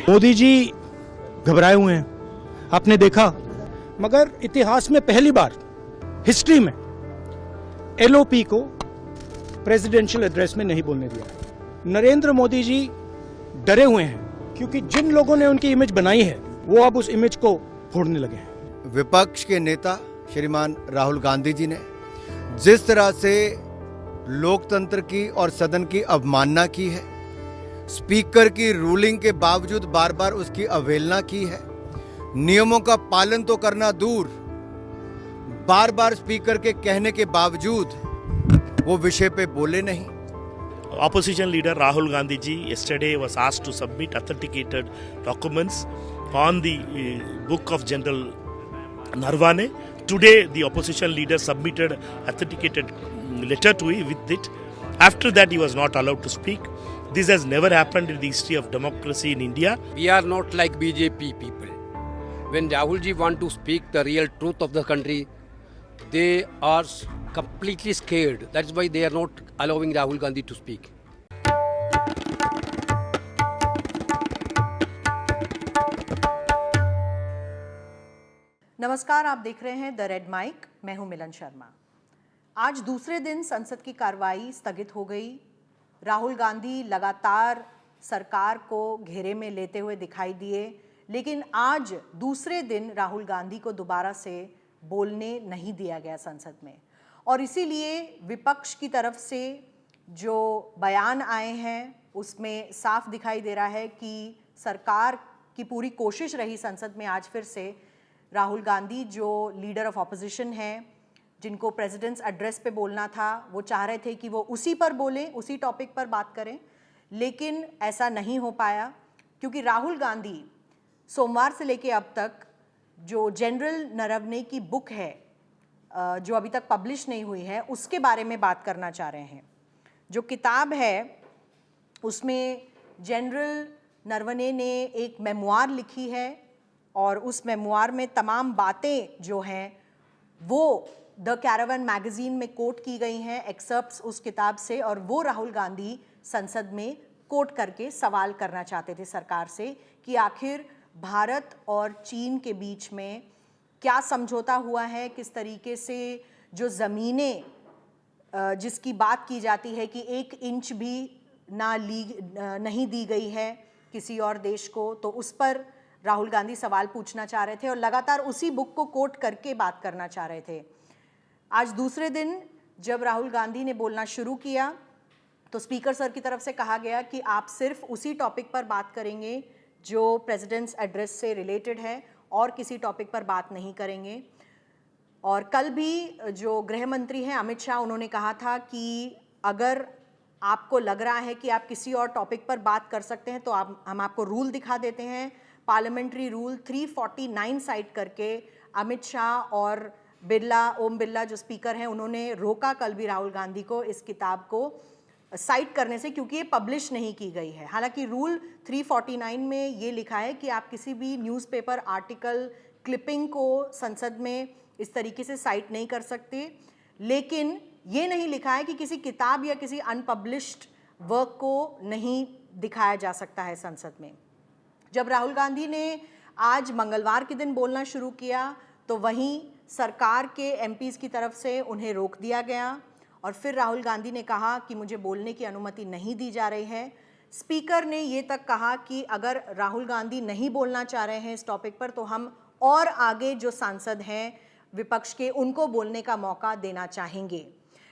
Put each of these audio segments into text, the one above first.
मोदी जी घबराए हुए हैं, आपने देखा। मगर इतिहास में पहली बार हिस्ट्री में एलओपी को प्रेसिडेंशियल एड्रेस में नहीं बोलने दिया। नरेंद्र मोदी जी डरे हुए हैं क्योंकि जिन लोगों ने उनकी इमेज बनाई है वो अब उस इमेज को फोड़ने लगे हैं। विपक्ष के नेता श्रीमान राहुल गांधी जी ने जिस तरह से लोकतंत्र की और सदन की अवमानना की है, स्पीकर की रूलिंग के बावजूद बार बार उसकी अवहेलना की है, नियमों का पालन तो करना दूर, बार बार स्पीकर के कहने के बावजूद वो विषय पे बोले नहीं। Opposition leader Rahul Gandhi ji yesterday was asked to submit authenticated documents on the book of General Narwane. Today the opposition leader submitted authenticated letter to him with it. After that he was not allowed to speak. This has never happened in the history of democracy in India. We are not like BJP people. When Rahul ji want to speak the real truth of the country, they are completely scared. That's why they are not allowing Rahul Gandhi to speak. नमस्कार, आप देख रहे हैं the red mic. मैं हूं मिलन शर्मा। आज दूसरे दिन संसद की कार्रवाई स्थगित हो गई। राहुल गांधी लगातार सरकार को घेरे में लेते हुए दिखाई दिए, लेकिन आज दूसरे दिन राहुल गांधी को दोबारा से बोलने नहीं दिया गया संसद में। और इसीलिए विपक्ष की तरफ से जो बयान आए हैं उसमें साफ दिखाई दे रहा है कि सरकार की पूरी कोशिश रही संसद में आज फिर से राहुल गांधी जो लीडर ऑफ ऑपोजिशन हैं, जिनको प्रेसिडेंट्स एड्रेस पे बोलना था, वो चाह रहे थे कि वो उसी पर बोलें, उसी टॉपिक पर बात करें, लेकिन ऐसा नहीं हो पाया क्योंकि राहुल गांधी सोमवार से लेके अब तक जो जनरल नरवणे की बुक है जो अभी तक पब्लिश नहीं हुई है उसके बारे में बात करना चाह रहे हैं। जो किताब है उसमें जनरल नरवणे ने एक मेमोयर लिखी है और उस मेमोयर में तमाम बातें जो हैं वो द कैरावन मैगजीन में कोट की गई हैं, एक्सर्प्ट्स उस किताब से, और वो राहुल गांधी संसद में कोट करके सवाल करना चाहते थे सरकार से कि आखिर भारत और चीन के बीच में क्या समझौता हुआ है, किस तरीके से जो ज़मीनें जिसकी बात की जाती है कि 1 इंच भी नहीं दी गई है किसी और देश को, तो उस पर राहुल गांधी सवाल पूछना चाह रहे थे और लगातार उसी बुक को कोट करके बात करना चाह रहे थे। आज दूसरे दिन जब राहुल गांधी ने बोलना शुरू किया तो स्पीकर सर की तरफ से कहा गया कि आप सिर्फ उसी टॉपिक पर बात करेंगे जो प्रेसिडेंट्स एड्रेस से रिलेटेड है और किसी टॉपिक पर बात नहीं करेंगे। और कल भी जो गृह मंत्री हैं अमित शाह, उन्होंने कहा था कि अगर आपको लग रहा है कि आप किसी और टॉपिक पर बात कर सकते हैं तो हम आपको रूल दिखा देते हैं। पार्लियामेंट्री रूल 349 साइट करके अमित शाह और ओम बिरला जो स्पीकर हैं उन्होंने रोका कल भी राहुल गांधी को इस किताब को साइट करने से, क्योंकि ये पब्लिश नहीं की गई है। हालांकि रूल 349 में ये लिखा है कि आप किसी भी न्यूज़पेपर आर्टिकल क्लिपिंग को संसद में इस तरीके से साइट नहीं कर सकते, लेकिन ये नहीं लिखा है कि किसी किताब या किसी अनपब्लिश्ड वर्क को नहीं दिखाया जा सकता है संसद में। जब राहुल गांधी ने आज मंगलवार के दिन बोलना शुरू किया तो वहीं सरकार के एमपीज़ की तरफ से उन्हें रोक दिया गया और फिर राहुल गांधी ने कहा कि मुझे बोलने की अनुमति नहीं दी जा रही है। स्पीकर ने ये तक कहा कि अगर राहुल गांधी नहीं बोलना चाह रहे हैं इस टॉपिक पर तो हम और आगे जो सांसद हैं विपक्ष के उनको बोलने का मौका देना चाहेंगे।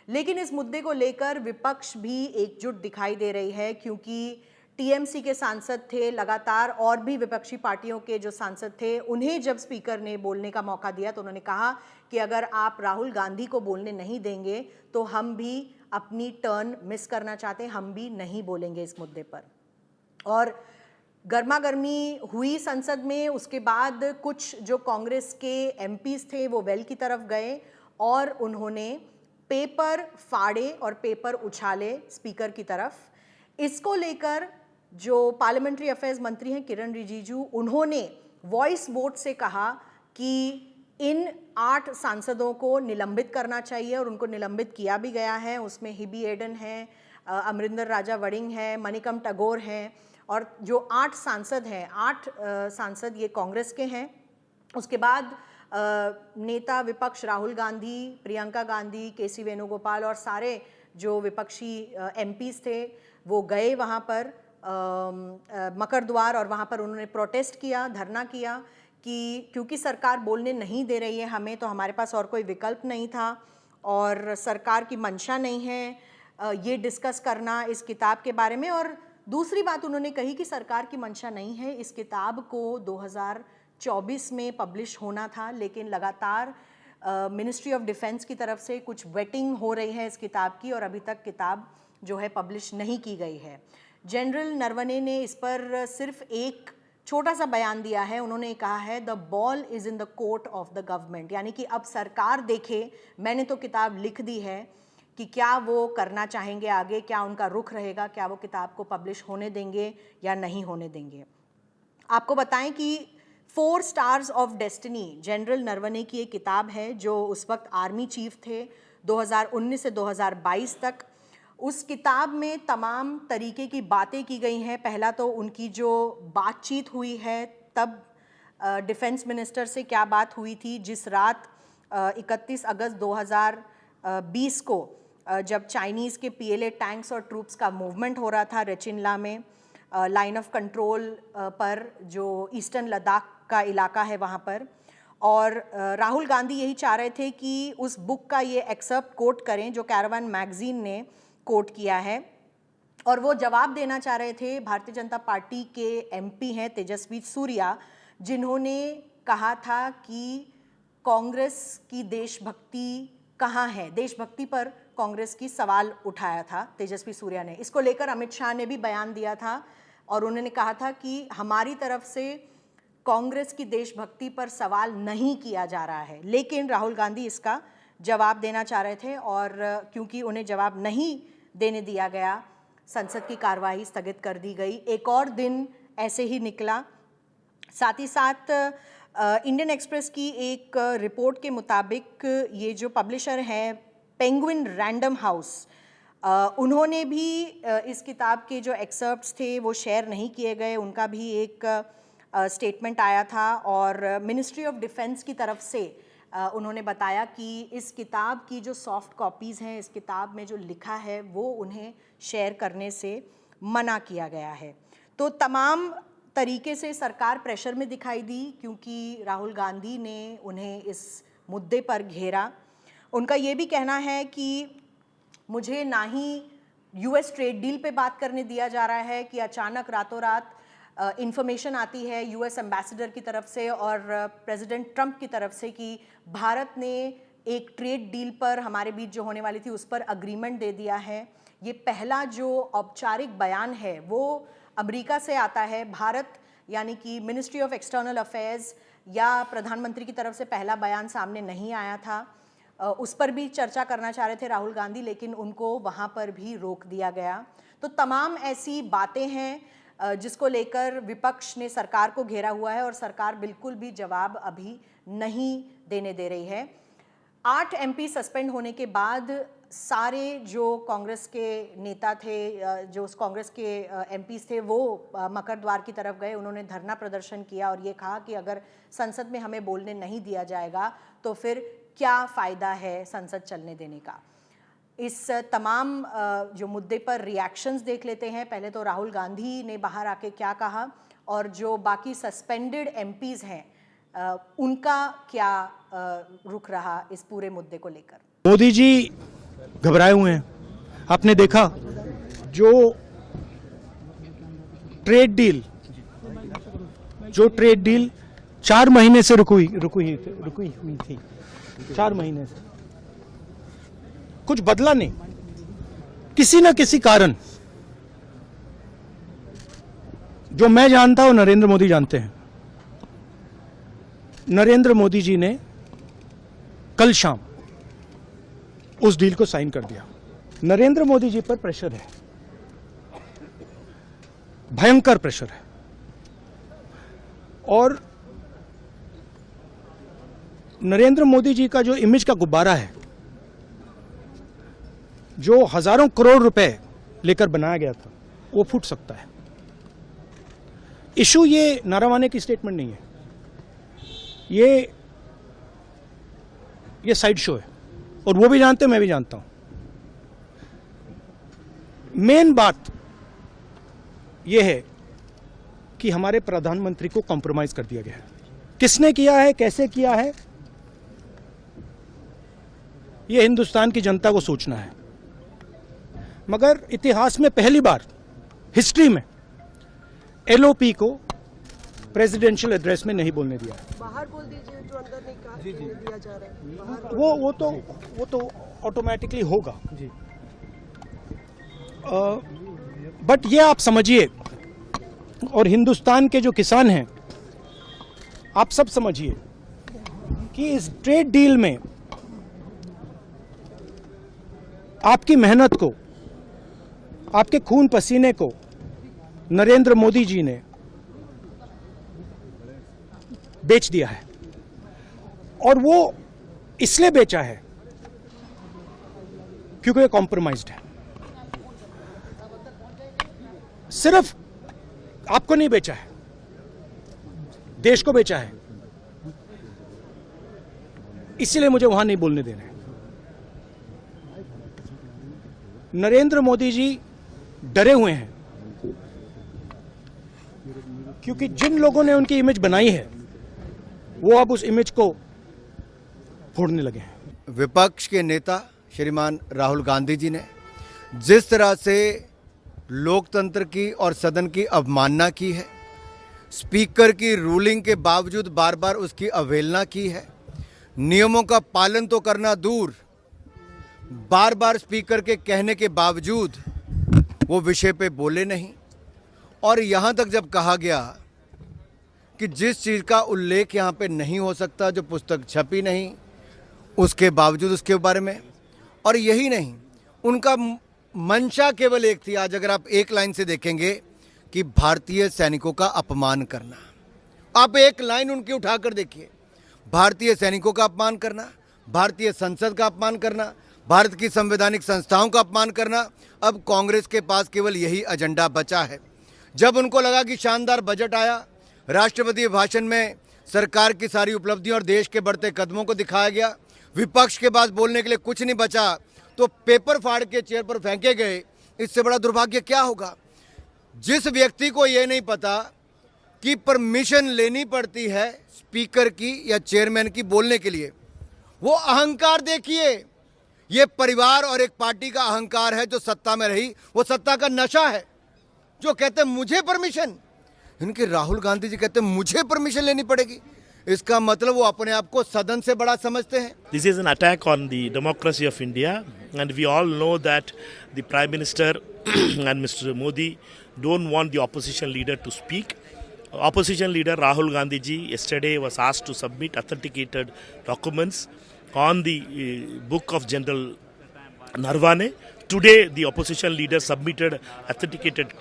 लेकिन इस मुद्दे को लेकर विपक्ष भी एकजुट दिखाई दे रही है, क्योंकि टीएमसी के सांसद थे लगातार और भी विपक्षी पार्टियों के जो सांसद थे, उन्हें जब स्पीकर ने बोलने का मौका दिया तो उन्होंने कहा कि अगर आप राहुल गांधी को बोलने नहीं देंगे तो हम भी अपनी टर्न मिस करना चाहते हैं, हम भी नहीं बोलेंगे इस मुद्दे पर। और गर्मा गर्मी हुई संसद में। उसके बाद कुछ जो कांग्रेस के एमपीज़ थे वो वेल की तरफ गए और उन्होंने पेपर फाड़े और पेपर उछाले स्पीकर की तरफ। इसको लेकर जो पार्लियामेंट्री अफेयर्स मंत्री हैं किरण रिजिजू, उन्होंने वॉइस वोट से कहा कि इन 8 सांसदों को निलंबित करना चाहिए और उनको निलंबित किया भी गया है। उसमें हिबी एडन हैं, अमरिंदर राजा वड़िंग हैं, मणिकम टगोर हैं और जो 8 सांसद हैं, 8 सांसद ये कांग्रेस के हैं। उसके बाद नेता विपक्ष राहुल गांधी, प्रियंका गांधी, केसी वेणुगोपाल और सारे जो विपक्षी एमपीज थे वो गए वहाँ पर मकर द्वार, और वहाँ पर उन्होंने प्रोटेस्ट किया, धरना किया कि क्योंकि सरकार बोलने नहीं दे रही है हमें, तो हमारे पास और कोई विकल्प नहीं था और सरकार की मंशा नहीं है ये डिस्कस करना इस किताब के बारे में। और दूसरी बात उन्होंने कही कि सरकार की मंशा नहीं है, इस किताब को 2024 में पब्लिश होना था, लेकिन लगातार मिनिस्ट्री ऑफ डिफेंस की तरफ से कुछ वेटिंग हो रही है इस किताब की और अभी तक किताब जो है पब्लिश नहीं की गई है। जनरल नरवणे ने इस पर सिर्फ एक छोटा सा बयान दिया है। उन्होंने कहा है the ball is in the court of the government, यानी कि अब सरकार देखे, मैंने तो किताब लिख दी है कि क्या वो करना चाहेंगे आगे, क्या उनका रुख रहेगा, क्या वो किताब को पब्लिश होने देंगे या नहीं होने देंगे। आपको बताएं कि 4 stars of destiny general Naravane की एक किताब है जो उस वक्त आर्मी चीफ थे 2019 से 2022 तक। उस किताब में तमाम तरीके की बातें की गई हैं। पहला तो उनकी जो बातचीत हुई है तब डिफेंस मिनिस्टर से क्या बात हुई थी जिस रात 31 अगस्त 2020 को जब चाइनीज़ के PLA टैंक्स और ट्रूप्स का मूवमेंट हो रहा था रेचिनला में, लाइन ऑफ कंट्रोल पर जो ईस्टर्न लद्दाख का इलाका है वहाँ पर। और राहुल गांधी यही चाह रहे थे कि उस बुक का ये एक्सर्प्ट कोट करें जो कैरावान मैगजीन ने कोट किया है, और वो जवाब देना चाह रहे थे भारतीय जनता पार्टी के MP हैं तेजस्वी सूर्या, जिन्होंने कहा था कि कांग्रेस की देशभक्ति कहाँ है, देशभक्ति पर कांग्रेस की सवाल उठाया था तेजस्वी सूर्या ने। इसको लेकर अमित शाह ने भी बयान दिया था और उन्होंने कहा था कि हमारी तरफ से कांग्रेस की देशभक्ति पर सवाल नहीं किया जा रहा है, लेकिन राहुल गांधी इसका जवाब देना चाह रहे थे और क्योंकि उन्हें जवाब नहीं देने दिया गया, संसद की कार्रवाई स्थगित कर दी गई। एक और दिन ऐसे ही निकला। साथ ही साथ इंडियन एक्सप्रेस की एक रिपोर्ट के मुताबिक ये जो पब्लिशर हैं पेंगुइन रैंडम हाउस, उन्होंने भी इस किताब के जो एक्सर्प्ट्स थे वो शेयर नहीं किए गए। उनका भी एक स्टेटमेंट आया था और मिनिस्ट्री ऑफ डिफेंस की तरफ से उन्होंने बताया कि इस किताब की जो सॉफ्ट कॉपीज़ हैं, इस किताब में जो लिखा है वो उन्हें शेयर करने से मना किया गया है। तो तमाम तरीके से सरकार प्रेशर में दिखाई दी क्योंकि राहुल गांधी ने उन्हें इस मुद्दे पर घेरा। उनका ये भी कहना है कि मुझे ना ही US ट्रेड डील पे बात करने दिया जा रहा है कि अचानक रातों रात इंफॉर्मेशन आती है US एम्बेसडर की तरफ से और प्रेसिडेंट ट्रंप की तरफ से कि भारत ने एक ट्रेड डील पर हमारे बीच जो होने वाली थी उस पर अग्रीमेंट दे दिया है। ये पहला जो औपचारिक बयान है वो अमेरिका से आता है। भारत यानी कि मिनिस्ट्री ऑफ एक्सटर्नल अफेयर्स या प्रधानमंत्री की तरफ से पहला बयान सामने नहीं आया था। उस पर भी चर्चा करना चाह रहे थे राहुल गांधी, लेकिन उनको वहाँ पर भी रोक दिया गया। तो तमाम ऐसी बातें हैं जिसको लेकर विपक्ष ने सरकार को घेरा हुआ है और सरकार बिल्कुल भी जवाब अभी नहीं देने दे रही है। 8 MP सस्पेंड होने के बाद सारे जो कांग्रेस के नेता थे, जो उस कांग्रेस के MPs थे, वो मकर द्वार की तरफ गए। उन्होंने धरना प्रदर्शन किया और ये कहा कि अगर संसद में हमें बोलने नहीं दिया जाएगा तो फिर क्या फ़ायदा है संसद चलने देने का। इस तमाम जो मुद्दे पर रिएक्शंस देख लेते हैं। पहले तो राहुल गांधी ने बाहर आके क्या कहा और जो बाकी सस्पेंडेड MPs हैं उनका क्या रुख रहा इस पूरे मुद्दे को लेकर। मोदी जी घबराए हुए हैं। आपने देखा जो ट्रेड डील 4 महीने से रुकी हुई थी 4 महीने से कुछ बदला नहीं। किसी ना किसी कारण, जो मैं जानता हूं नरेंद्र मोदी जानते हैं, नरेंद्र मोदी जी ने कल शाम उस डील को साइन कर दिया। नरेंद्र मोदी जी पर प्रेशर है, भयंकर प्रेशर है, और नरेंद्र मोदी जी का जो इमेज का गुब्बारा है, जो हजारों करोड़ रुपए लेकर बनाया गया था, वो फूट सकता है। इशू ये नारावाने की स्टेटमेंट नहीं है, ये साइड शो है और वो भी जानते हैं, मैं भी जानता हूं। मेन बात यह है कि हमारे प्रधानमंत्री को कॉम्प्रोमाइज कर दिया गया है। किसने किया है, कैसे किया है, यह हिंदुस्तान की जनता को सोचना है। मगर इतिहास में पहली बार हिस्ट्री में एलओपी को प्रेसिडेंशियल एड्रेस में नहीं बोलने दिया है। बाहर बोल दीजिए, जो अंदर नहीं कहा दिया जा रहा है बाहर। वो तो ऑटोमेटिकली होगा जी। बट ये आप समझिए, और हिंदुस्तान के जो किसान हैं आप सब समझिए कि इस ट्रेड डील में आपकी मेहनत को, आपके खून पसीने को नरेंद्र मोदी जी ने बेच दिया है। और वो इसलिए बेचा है क्योंकि ये कॉम्प्रोमाइज्ड है। सिर्फ आपको नहीं बेचा है, देश को बेचा है। इसीलिए मुझे वहां नहीं बोलने दे रहे हैं। नरेंद्र मोदी जी डरे हुए हैं क्योंकि जिन लोगों ने उनकी इमेज बनाई है वो अब उस इमेज को फोड़ने लगे हैं। विपक्ष के नेता श्रीमान राहुल गांधी जी ने जिस तरह से लोकतंत्र की और सदन की अवमानना की है, स्पीकर की रूलिंग के बावजूद बार बार उसकी अवहेलना की है, नियमों का पालन तो करना दूर, बार बार स्पीकर के कहने के बावजूद वो विषय पे बोले नहीं। और यहाँ तक जब कहा गया कि जिस चीज़ का उल्लेख यहाँ पे नहीं हो सकता, जो पुस्तक छपी नहीं, उसके बावजूद उसके बारे में। और यही नहीं, उनका मंशा केवल एक थी, आज अगर आप एक लाइन से देखेंगे, कि भारतीय सैनिकों का अपमान करना। आप एक लाइन उनकी उठाकर देखिए, भारतीय सैनिकों का अपमान करना, भारतीय संसद का अपमान करना, भारत की संवैधानिक संस्थाओं का अपमान करना। अब कांग्रेस के पास केवल यही एजेंडा बचा है। जब उनको लगा कि शानदार बजट आया, राष्ट्रपति भाषण में सरकार की सारी उपलब्धियों और देश के बढ़ते कदमों को दिखाया गया, विपक्ष के पास बोलने के लिए कुछ नहीं बचा, तो पेपर फाड़ के चेयर पर फेंके गए। इससे बड़ा दुर्भाग्य क्या होगा? जिस व्यक्ति को यह नहीं पता कि परमिशन लेनी पड़ती है स्पीकर की या चेयरमैन की बोलने के लिए, वो अहंकार देखिए। ये परिवार और एक पार्टी का अहंकार है जो सत्ता में रही, वो सत्ता का नशा है। जो कहते हैं मुझे परमिशन, इनके राहुल गांधी जी कहते हैं मुझे परमिशन लेनी पड़ेगी, इसका मतलब वो अपने आप को सदन से बड़ा समझते हैं। This is an attack on the democracy of India, and we all know that the Prime Minister and Mr. Modi don't want the opposition leader to speak. Opposition leader Rahul Gandhi ji yesterday was asked to submit authenticated documents on the book of General Narvane. Today the opposition leader submitted authenticated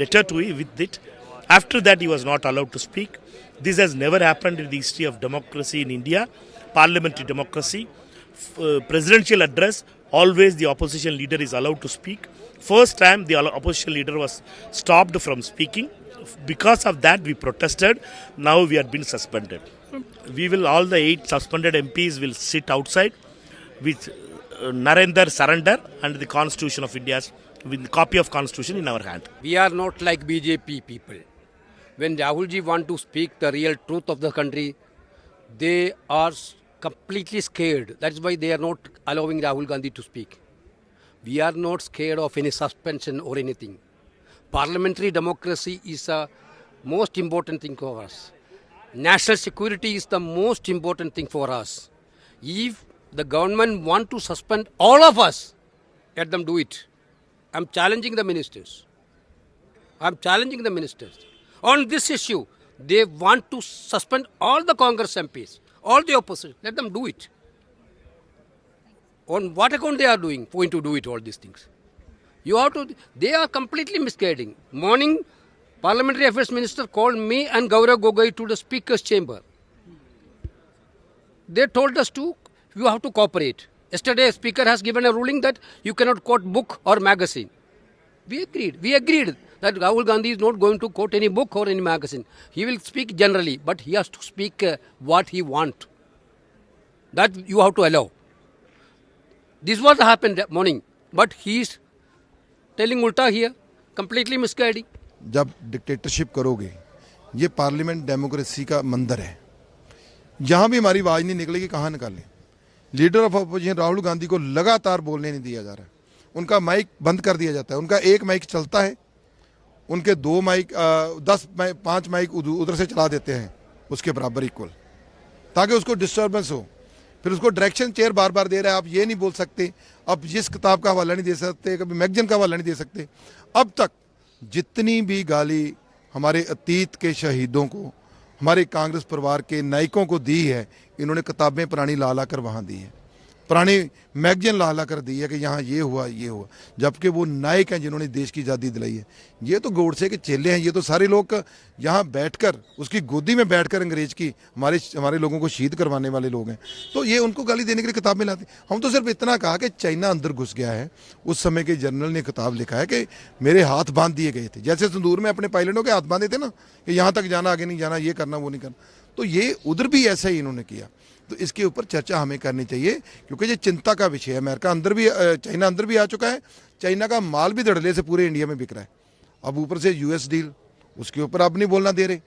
letter to him with it. After that he was not allowed to speak. This has never happened in the history of democracy in India, parliamentary democracy. Presidential address, always the opposition leader is allowed to speak. First time the opposition leader was stopped from speaking. Because of that we protested. Now we are being suspended. We will, all the 8 suspended MPs will sit outside with Narendra surrender and the Constitution of India, with the copy of Constitution in our hand. We are not like BJP people. When Rahul ji want to speak the real truth of the country, they are completely scared. That's why they are not allowing Rahul Gandhi to speak. We are not scared of any suspension or anything. Parliamentary democracy is the most important thing for us. National security is the most important thing for us. If the government want to suspend all of us, let them do it. I'm challenging the ministers. On this issue, they want to suspend all the Congress MPs, all the opposition. Let them do it. On what account they are going to do it, all these things? They are completely misguiding. Morning, Parliamentary Affairs Minister called me and Gaurav Gogoi to the Speaker's chamber. They told us you have to cooperate. Yesterday, Speaker has given a ruling that you cannot quote book or magazine. We agreed. that Rahul Gandhi is not going to quote any book or any magazine. He will speak generally, but he has to speak what he wants. That you have to allow. This was happened that morning, but he is telling ulta here, completely misguiding. जब dictatorship करोगे, ये parliament democracy का मंदिर है, जहां भी हमारी आवाज नहीं निकलेगी कहां निकालें। Leader of opposition Rahul Gandhi को लगातार बोलने नहीं दिया जा रहा है, उनका माइक बंद कर दिया जाता है। उनका एक माइक चलता है, उनके 2 माइक 5 माइक उधर से चला देते हैं उसके बराबर इक्वल, ताकि उसको डिस्टर्बेंस हो। फिर उसको डायरेक्शन चेयर बार बार दे रहा है, आप ये नहीं बोल सकते, अब जिस किताब का हवाला नहीं दे सकते, कभी मैगजीन का हवाला नहीं दे सकते। अब तक जितनी भी गाली हमारे अतीत के शहीदों को, हमारे कांग्रेस परिवार के नायकों को दी है, इन्होंने किताबें पुरानी ला ला कर वहाँ दी है, पुरानी मैगजीन ला ला कर दी है कि यहाँ ये हुआ ये हुआ, जबकि वो नायक हैं जिन्होंने देश की आज़ादी दिलाई है। ये तो गोडसे के चेले हैं, ये तो सारे लोग यहाँ बैठकर उसकी गोदी में बैठकर अंग्रेज की हमारे लोगों को शहीद करवाने वाले लोग हैं। तो ये उनको गाली देने के लिए किताब में लाते। हम तो सिर्फ इतना कहा कि चाइना अंदर घुस गया है। उस समय के जनरल ने किताब लिखा है कि मेरे हाथ बांध दिए गए थे, जैसे संदूर में अपने पायलटों के हाथ बांधे थे ना कि यहाँ तक जाना, आगे नहीं जाना, ये करना वो नहीं करना। तो ये उधर भी ऐसा ही इन्होंने किया। तो इसके ऊपर चर्चा हमें करनी चाहिए, क्योंकि ये चिंता का विषय है। अमेरिका अंदर भी, चाइना अंदर भी आ चुका है, चाइना का माल भी धड़ल्ले से पूरे इंडिया में बिक रहा है। अब ऊपर से यूएस डील, उसके ऊपर आप नहीं बोलना दे रहे।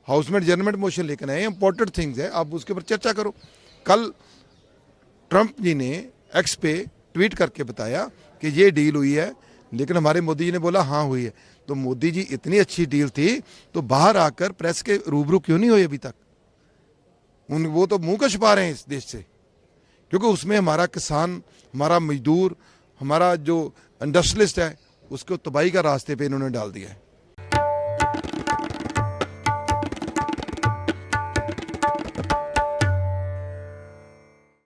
हाउस में एडजर्नमेंट मोशन लेकर आए, इंपॉर्टेंट थिंग्स है, आप उसके ऊपर चर्चा करो। कल ट्रंप जी ने एक्स पे ट्वीट करके बताया कि ये डील हुई है, लेकिन हमारे मोदी जी ने बोला हाँ हुई है। तो मोदी जी इतनी अच्छी डील थी तो बाहर आकर प्रेस के रूबरू क्यों नहीं हुए अभी तक? वो तो मुंह का छुपा रहे हैं इस देश से, क्योंकि उसमें हमारा किसान, हमारा मजदूर, हमारा जो इंडस्ट्रियलिस्ट है, उसको तबाही का रास्ते पे इन्होंने डाल दिया है।